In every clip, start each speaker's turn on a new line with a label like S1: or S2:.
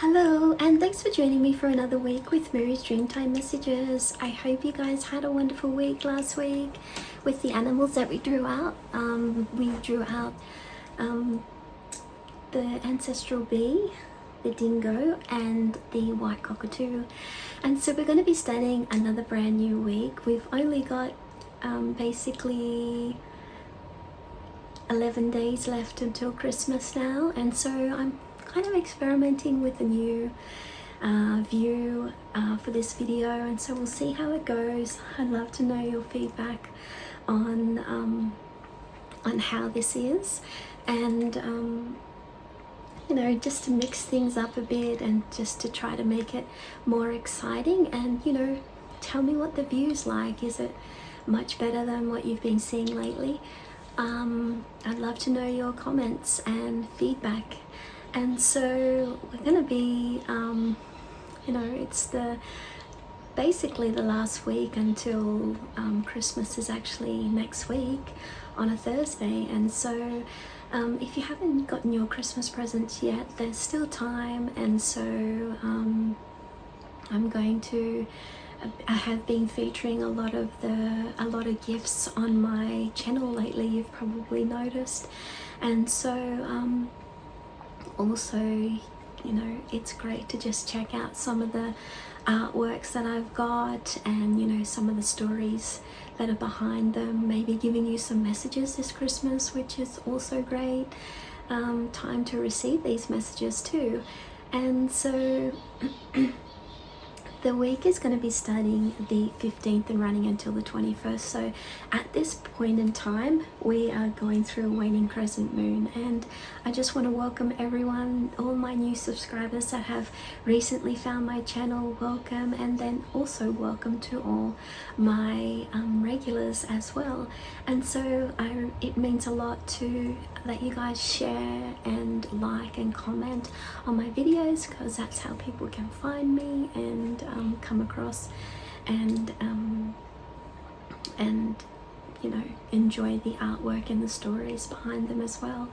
S1: Hello, and thanks for joining me for another week with Mirree's Dreamtime messages. I hope you guys had a wonderful week last week with the animals that we drew out. We drew out the ancestral bee, the dingo, and the white cockatoo. And so we're going to be starting another brand new week. We've only got basically 11 days left until Christmas now, and so I'm kind of experimenting with a new view for this video, and so we'll see how it goes. I'd love to know your feedback on how this is, and you know, just to mix things up a bit and just to try to make it more exciting. And you know, tell me what the view's like. Is it much better than what you've been seeing lately? I'd love to know your comments and feedback. And so we're going to be, you know, it's basically the last week until Christmas is actually next week on a Thursday. And so if you haven't gotten your Christmas presents yet, there's still time. And so I have been featuring a lot of gifts on my channel lately, you've probably noticed. And so also, you know, it's great to just check out some of the artworks that I've got, and you know, some of the stories that are behind them, maybe giving you some messages this Christmas, which is also great. Time to receive these messages too. And so the week is going to be starting the 15th and running until the 21st. So at this point in time, we are going through a waning crescent moon. And I just want to welcome everyone, all my new subscribers that have recently found my channel, welcome. And then also welcome to all my regulars as well. And so it means a lot to that you guys share and like and comment on my videos, because that's how people can find me and come across and you know, enjoy the artwork and the stories behind them as well.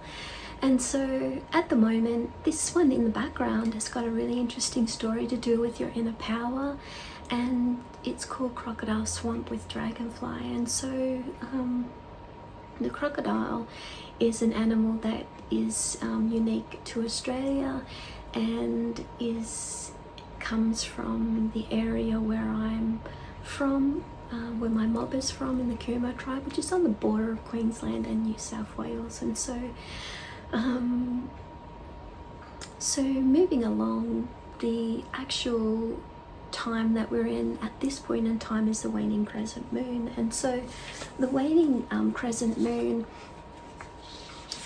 S1: And so at the moment, this one in the background has got a really interesting story to do with your inner power, and it's called Crocodile Swamp with Dragonfly. And so the crocodile is an animal that is unique to Australia and comes from the area where I'm from, where my mob is from, in the Cooma tribe, which is on the border of Queensland and New South Wales. And so so moving along, the actual time that we're in at this point in time is the waning crescent moon. And so the waning crescent moon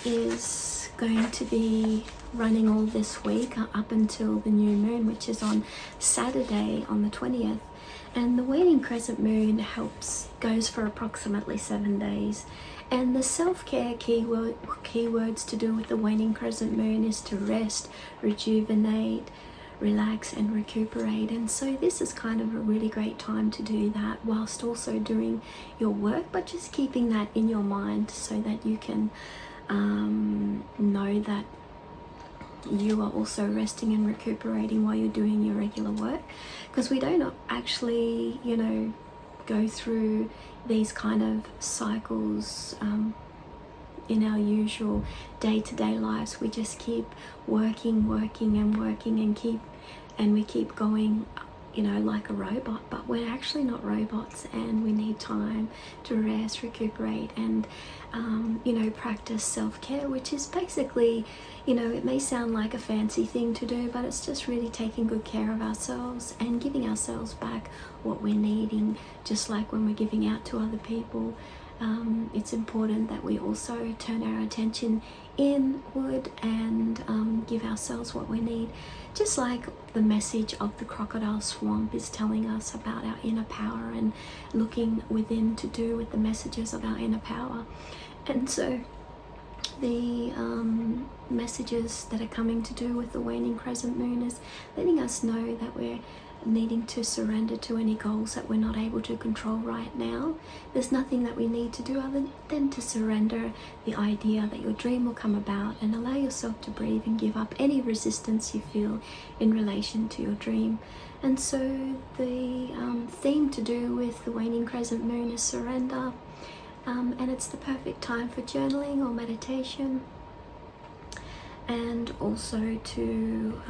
S1: is going to be running all this week up until the new moon, which is on Saturday on the 20th. And the waning crescent moon goes for approximately 7 days. And the self-care keywords to do with the waning crescent moon is to rest, rejuvenate, relax and recuperate. And so this is kind of a really great time to do that whilst also doing your work, but just keeping that in your mind so that you can know that you are also resting and recuperating while you're doing your regular work, because we don't actually, you know, go through these kind of cycles in our usual day-to-day lives. We just keep working and we keep going, you know, like a robot, but we're actually not robots, and we need time to rest, recuperate, and you know, practice self-care, which is basically, you know, it may sound like a fancy thing to do, but it's just really taking good care of ourselves and giving ourselves back what we're needing, just like when we're giving out to other people. It's important that we also turn our attention inward and give ourselves what we need, just like the message of the crocodile swamp is telling us about our inner power and looking within to do with the messages of our inner power. And so the messages that are coming to do with the waning crescent moon is letting us know that we're needing to surrender to any goals that we're not able to control right now. There's nothing that we need to do other than to surrender the idea that your dream will come about, and allow yourself to breathe and give up any resistance you feel in relation to your dream. And so the theme to do with the waning crescent moon is surrender, and it's the perfect time for journaling or meditation, and also to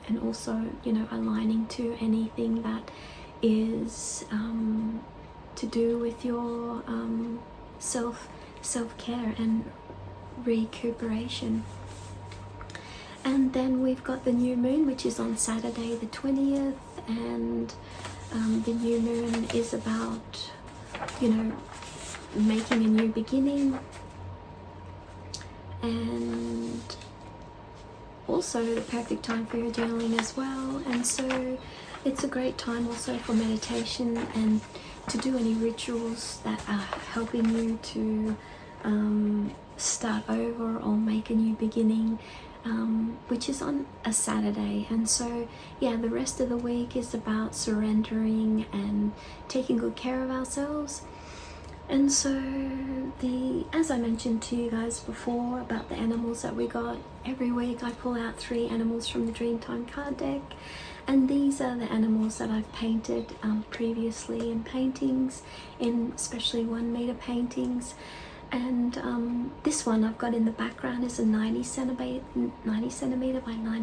S1: and also, you know, aligning to anything that is to do with your self-care and recuperation. And then we've got the new moon, which is on Saturday the 20th, and the new moon is about, you know, making a new beginning, and also the perfect time for your journaling as well. And so it's a great time also for meditation and to do any rituals that are helping you to start over or make a new beginning, which is on a Saturday. And so yeah, the rest of the week is about surrendering and taking good care of ourselves. And so as I mentioned to you guys before about the animals that we got, every week I pull out 3 animals from the Dreamtime card deck, and these are the animals that I've painted previously in paintings, in especially 1 meter paintings. And this one I've got in the background is a 90 centimeter by 90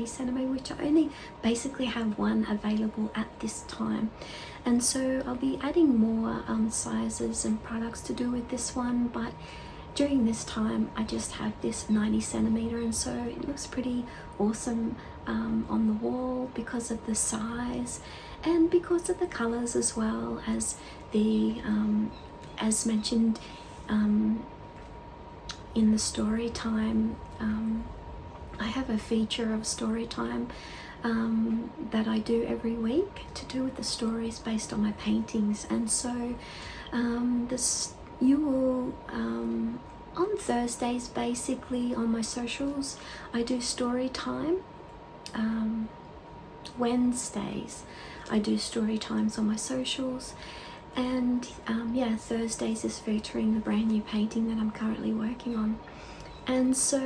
S1: centimeter, which I only basically have 1 available at this time. And so I'll be adding more sizes and products to do with this one, but during this time I just have this 90 centimeter, and so it looks pretty awesome on the wall because of the size and because of the colors, as well as the as mentioned in the story time. I have a feature of story time that I do every week to do with the stories based on my paintings. And so you will on Thursdays, basically on my socials, I do story time. Wednesdays I do story times on my socials, and yeah, Thursdays is featuring the brand new painting that I'm currently working on. And so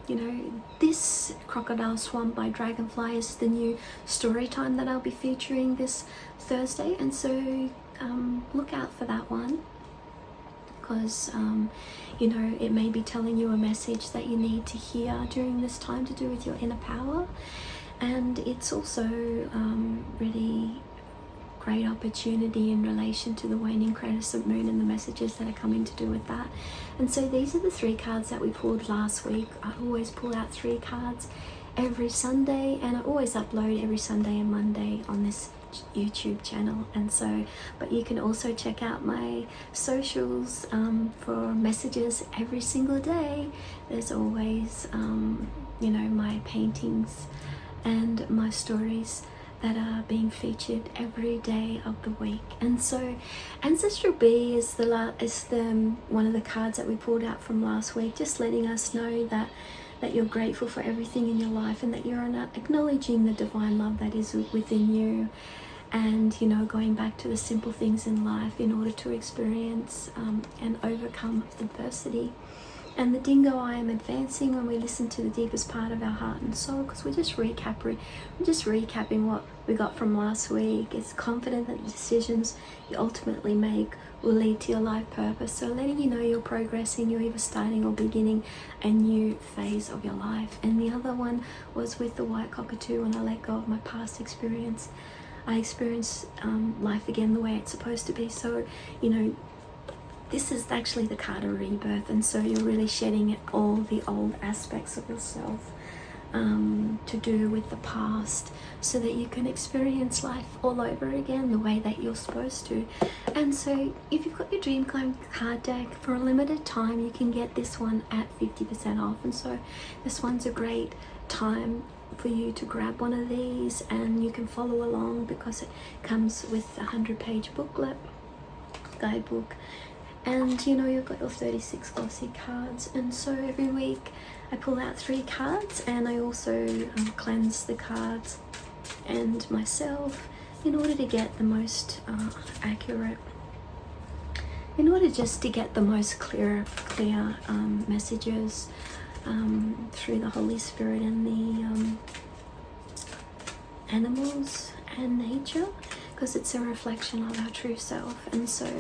S1: you know, this Crocodile Swamp by Dragonfly is the new story time that I'll be featuring this Thursday. And so look out for that one, because you know, it may be telling you a message that you need to hear during this time to do with your inner power. And it's also really great opportunity in relation to the waning crescent moon and the messages that are coming to do with that. And so these are the 3 cards that we pulled last week. I always pull out 3 cards every Sunday, and I always upload every Sunday and Monday on this YouTube channel. And so, but you can also check out my socials for messages every single day. There's always you know, my paintings and my stories that are being featured every day of the week. And so Ancestral Bee is the one of the cards that we pulled out from last week, just letting us know that you're grateful for everything in your life, and that you're acknowledging the divine love that is within you, and you know, going back to the simple things in life in order to experience and overcome adversity. And the dingo, I am advancing, when we listen to the deepest part of our heart and soul, because we're just recapping what we got from last week. It's confident that the decisions you ultimately make will lead to your life purpose. So letting you know you're progressing, you're either starting or beginning a new phase of your life. And the other one was with the white cockatoo. When I let go of my past experience, I experience life again the way it's supposed to be. So, you know, this is actually the card of rebirth, and so you're really shedding all the old aspects of yourself to do with the past, so that you can experience life all over again the way that you're supposed to. And so if you've got your Dreamtime card deck, for a limited time you can get this one at 50% off. And so this one's a great time for you to grab one of these, and you can follow along because it comes with a 100-page booklet, guidebook, And you know, you've got your 36 glossy cards, and so every week I pull out 3 cards, and I also cleanse the cards and myself in order to get the most accurate, in order just to get the most clear messages through the Holy Spirit and the animals and nature, because it's a reflection of our true self. And so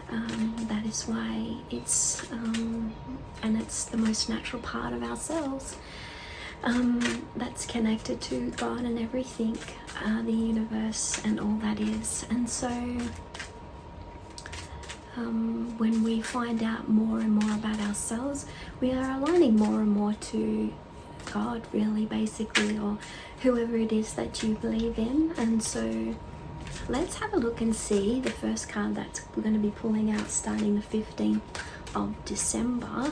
S1: that is why it's and it's the most natural part of ourselves that's connected to God and everything, the universe and all that is. And so when we find out more and more about ourselves, we are aligning more and more to God, really, basically, or whoever it is that you believe in. And so let's have a look and see the first card that we're going to be pulling out starting the 15th of December.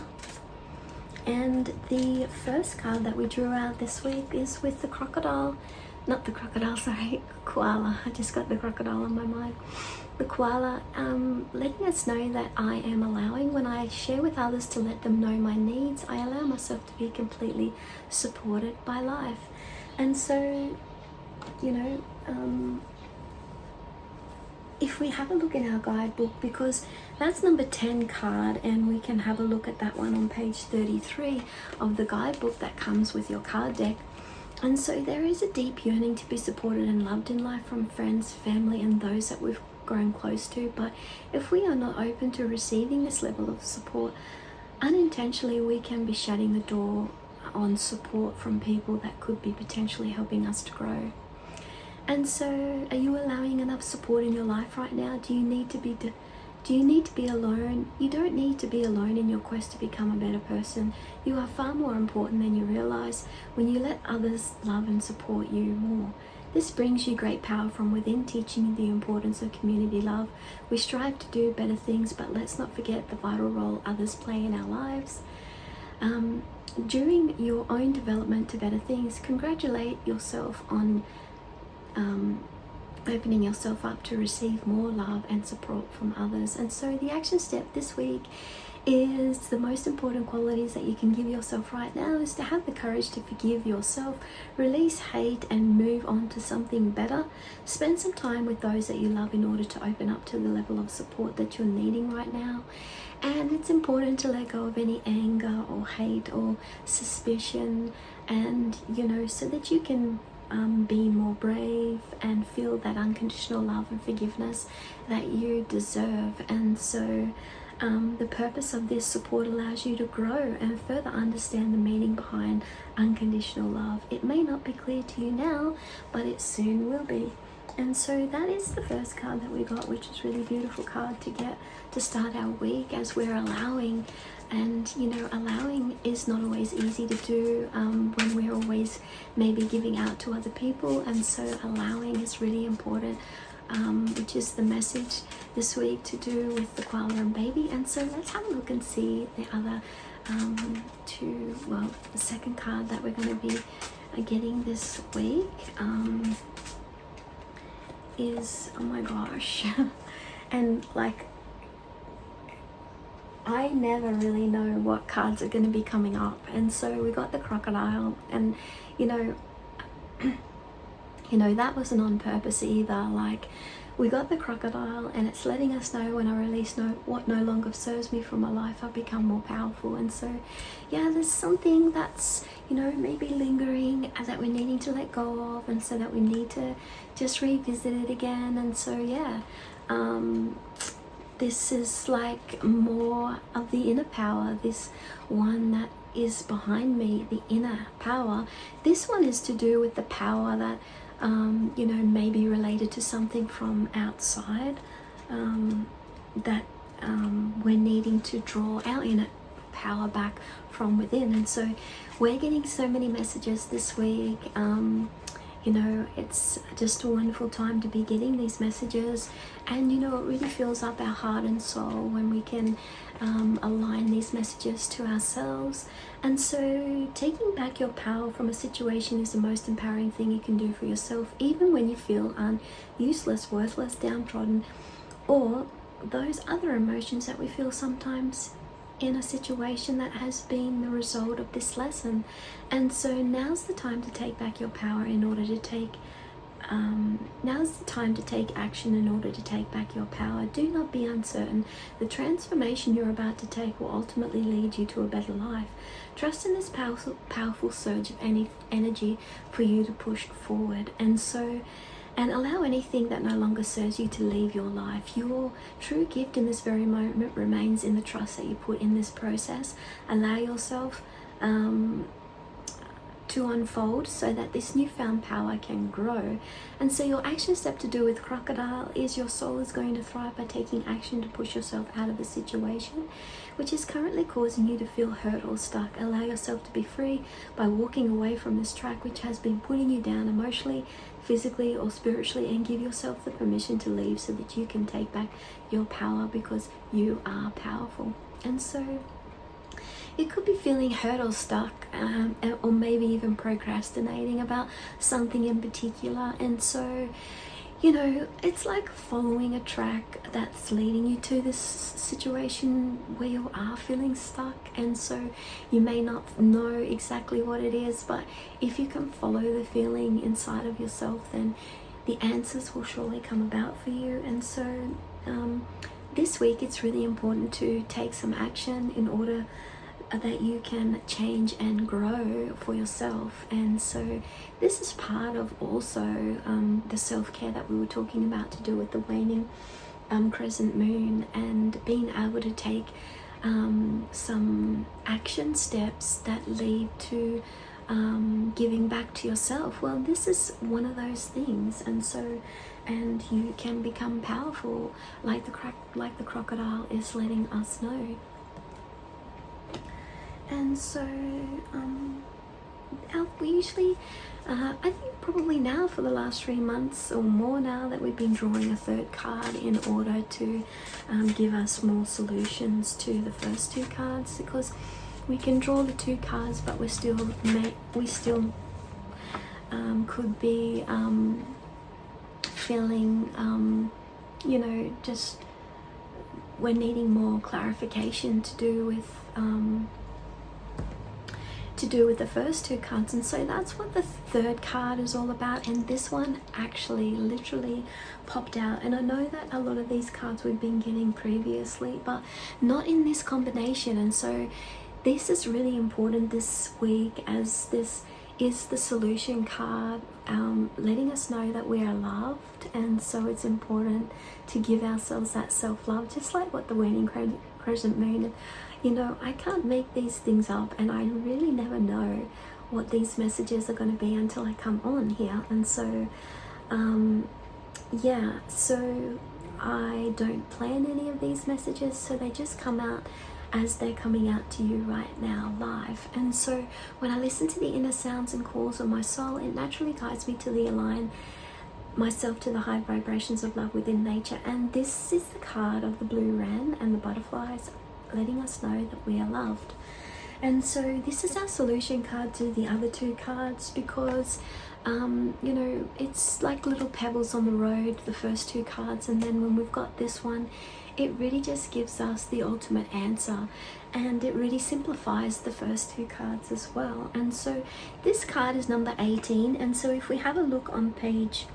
S1: And the first card that we drew out this week is with the crocodile. Not the crocodile, sorry, koala. I just got the crocodile on my mind. The koala, letting us know that I am allowing, when I share with others to let them know my needs, I allow myself to be completely supported by life. And so, you know, if we have a look in our guidebook, because that's number 10 card, and we can have a look at that one on page 33 of the guidebook that comes with your card deck. And so there is a deep yearning to be supported and loved in life from friends, family, and those that we've grown close to. But if we are not open to receiving this level of support, unintentionally we can be shutting the door on support from people that could be potentially helping us to grow. And so, are you allowing enough support in your life right now? Do you need to be alone? You don't need to be alone in your quest to become a better person. You are far more important than you realize when you let others love and support you more. This brings you great power from within, teaching you the importance of community love. We strive to do better things, but let's not forget the vital role others play in our lives. During your own development to better things, congratulate yourself on opening yourself up to receive more love and support from others. And so the action step this week is, the most important qualities that you can give yourself right now is to have the courage to forgive yourself, release hate, and move on to something better. Spend some time with those that you love in order to open up to the level of support that you're needing right now. And it's important to let go of any anger or hate or suspicion, and you know, so that you can be more brave and feel that unconditional love and forgiveness that you deserve. And so the purpose of this support allows you to grow and further understand the meaning behind unconditional love. It may not be clear to you now, but it soon will be. And so that is the first card that we got, which is really beautiful card to get to start our week, as we're allowing. And you know, allowing is not always easy to do when we're always maybe giving out to other people. And so allowing is really important, which is the message this week to do with the koala and baby. And so let's have a look and see the other the second card that we're going to be getting this week is, oh my gosh, and like, I never really know what cards are going to be coming up. And so we got the crocodile, and you know, that wasn't on purpose either. Like, we got the crocodile, and it's letting us know, when I release what no longer serves me from my life, I've become more powerful. And so yeah, there's something that's, you know, maybe lingering that we're needing to let go of, and so that we need to just revisit it again. And so yeah, this is like more of the inner power, this one that is behind me, the inner power. This one is to do with the power that you know, may be related to something from outside, that we're needing to draw our inner power back from within. And so we're getting so many messages this week. You know, it's just a wonderful time to be getting these messages. And you know, it really fills up our heart and soul when we can align these messages to ourselves. And so taking back your power from a situation is the most empowering thing you can do for yourself, even when you feel useless, worthless, downtrodden, or those other emotions that we feel sometimes in a situation that has been the result of this lesson. And so now's the time to take back your power in order to take now's the time to take action in order to take back your power. Do not be uncertain. The transformation you're about to take will ultimately lead you to a better life. Trust in this powerful surge of energy for you to push forward. And allow anything that no longer serves you to leave your life. Your true gift in this very moment remains in the trust that you put in this process. Allow yourself to unfold so that this newfound power can grow. And so your action step to do with crocodile is your soul is going to thrive by taking action to push yourself out of the situation which is currently causing you to feel hurt or stuck. Allow yourself to be free by walking away from this track which has been putting you down emotionally, physically or spiritually, and give yourself the permission to leave so that you can take back your power, because you are powerful. And so you could be feeling hurt or stuck, or maybe even procrastinating about something in particular. And so, you know, it's like following a track that's leading you to this situation where you are feeling stuck. And so you may not know exactly what it is, but if you can follow the feeling inside of yourself, then the answers will surely come about for you. And so this week it's really important to take some action in order that you can change and grow for yourself. And so this is part of also the self-care that we were talking about to do with the waning crescent moon, and being able to take some action steps that lead to giving back to yourself. Well, this is one of those things. And you can become powerful like the crocodile is letting us know. And so we usually, I think probably now for the last 3 months or more now, that we've been drawing a third card in order to give us more solutions to the first two cards, because we can draw the two cards, but we still could be feeling, you know, just we're needing more clarification to do with the first two cards. And so that's what the third card is all about. And this one actually literally popped out, and I know that a lot of these cards we've been getting previously, but not in this combination. And so this is really important this week, as this is the solution card, letting us know that we are loved. And so it's important to give ourselves that self-love, just like what the waning crescent moon. You know, I can't make these things up, and I really never know what these messages are going to be until I come on here. And so yeah, so I don't plan any of these messages, so they just come out as they're coming out to you right now live. And so when I listen to the inner sounds and calls of my soul, it naturally guides me to align myself to the high vibrations of love within nature. And this is the card of the blue wren and the butterflies, letting us know that we are loved. And so this is our solution card to the other two cards, because you know, it's like little pebbles on the road, the first two cards, and then when we've got this one, it really just gives us the ultimate answer, and it really simplifies the first two cards as well. And so this card is number 18, and so if we have a look on page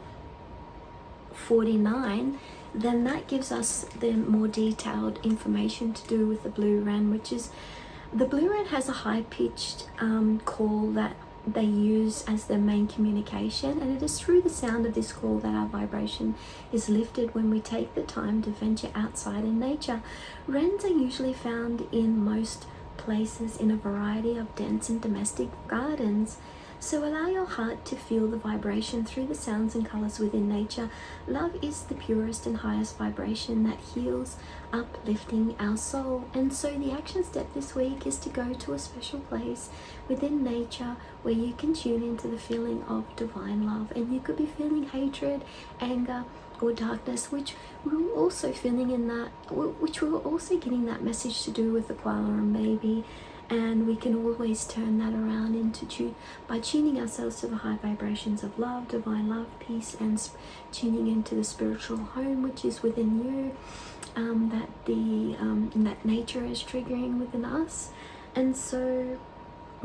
S1: 49, then that gives us the more detailed information to do with the blue wren, which is the blue wren has a high-pitched call that they use as their main communication, and it is through the sound of this call that our vibration is lifted when we take the time to venture outside in nature. Wrens are usually found in most places in a variety of dense and domestic gardens. So allow your heart to feel the vibration through the sounds and colors within nature. Love is the purest and highest vibration that heals, uplifting our soul. And so the action step this week is to go to a special place within nature where you can tune into the feeling of divine love. And you could be feeling hatred, anger, or darkness, which we were also feeling in that, which we were also getting that message to do with the koala and baby. And we can always turn that around by tuning ourselves to the high vibrations of love, divine love, peace, and tuning into the spiritual home which is within you. that nature is triggering within us. And so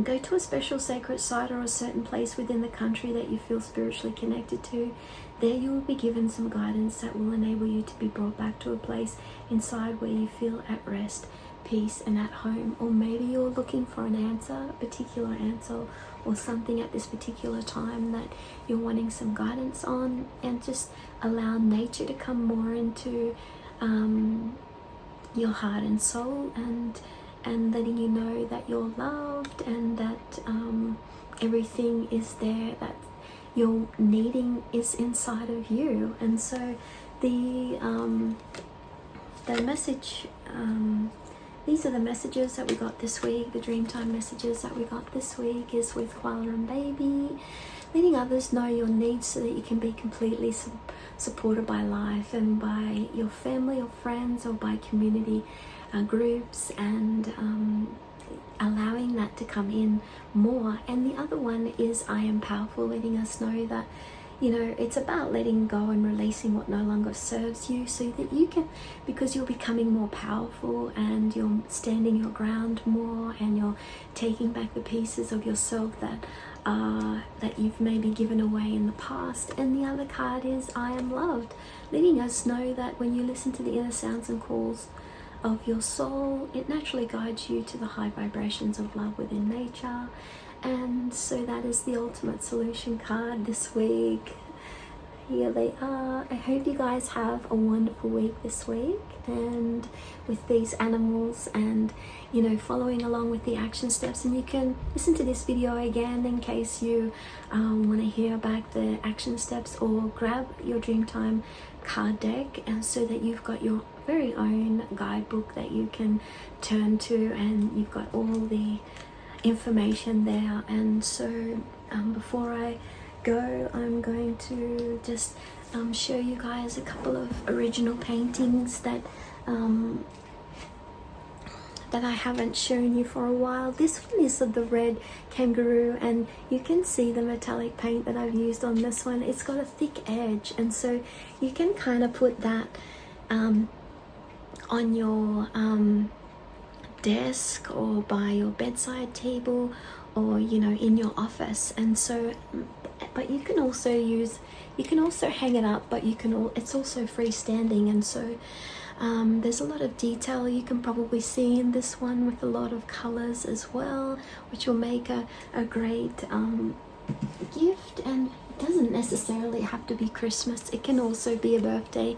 S1: go to a special sacred site or a certain place within the country that you feel spiritually connected to. There you will be given some guidance that will enable you to be brought back to a place inside where you feel at rest, peace, and at home. Or maybe you're looking for an answer, a particular answer, or something at this particular time that you're wanting some guidance on, and just allow nature to come more into your heart and soul, and letting you know that you're loved, and that everything is there that you're needing is inside of you. And so the message, these are the messages that we got this week. The Dreamtime messages that we got this week is with Koala and Baby, letting others know your needs so that you can be completely supported by life and by your family or friends or by community groups, and allowing that to come in more. And the other one is I am powerful, letting us know that, you know, it's about letting go and releasing what no longer serves you, so that you can, because you're becoming more powerful and you're standing your ground more, and you're taking back the pieces of yourself that you've maybe given away in the past. And the other card is I am loved, letting us know that when you listen to the inner sounds and calls of your soul, it naturally guides you to the high vibrations of love within nature. And so that is the ultimate solution card this week. Here they are. I hope you guys have a wonderful week this week, and with these animals, and, you know, following along with the action steps. And you can listen to this video again in case you want to hear back the action steps, or grab your Dreamtime card deck, and so that you've got your very own guidebook that you can turn to, and you've got all the information there. And so before I go, I'm going to just show you guys a couple of original paintings that I haven't shown you for a while. This one is of the red kangaroo, and you can see the metallic paint that I've used on this one. It's got a thick edge, and so you can kind of put that on your desk, or by your bedside table, or, you know, in your office. And so, but you can also hang it up, but it's also freestanding. And so there's a lot of detail you can probably see in this one, with a lot of colors as well, which will make a great gift. And it doesn't necessarily have to be Christmas, it can also be a birthday.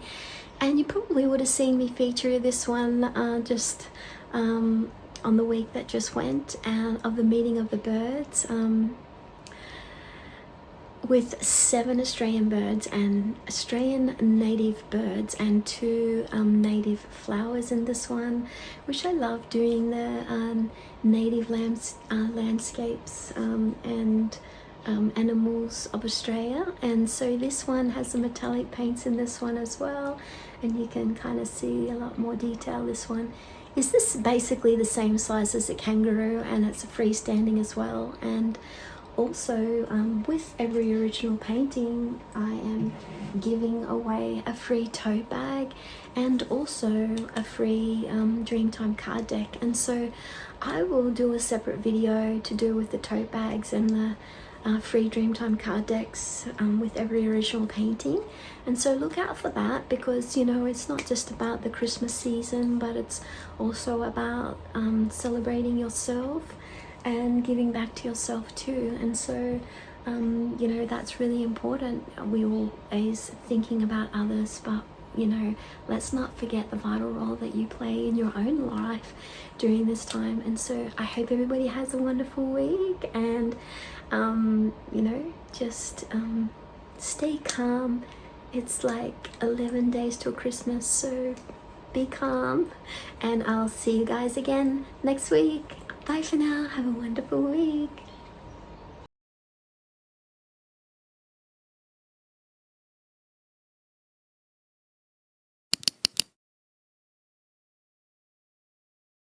S1: And you probably would have seen me feature this one just on the week that just went, of the meeting of the birds, with 7 Australian birds, and Australian native birds, and 2 native flowers in this one, which I love doing the native landscapes and animals of Australia. And so this one has the metallic paints in this one as well, and you can kind of see a lot more detail. This one is basically the same size as a kangaroo, and it's a freestanding as well. And also with every original painting, I am giving away a free tote bag, and also a free Dreamtime card deck. And so I will do a separate video to do with the tote bags and the free Dreamtime card decks with every original painting. And so look out for that, because, you know, it's not just about the Christmas season, but it's also about celebrating yourself and giving back to yourself too. And so you know, that's really important. We're always thinking about others, but, you know, let's not forget the vital role that you play in your own life during this time. And so I hope everybody has a wonderful week, and you know, just stay calm. It's like 11 days till Christmas, so be calm, and I'll see you guys again next week. Bye for now. Have a wonderful week.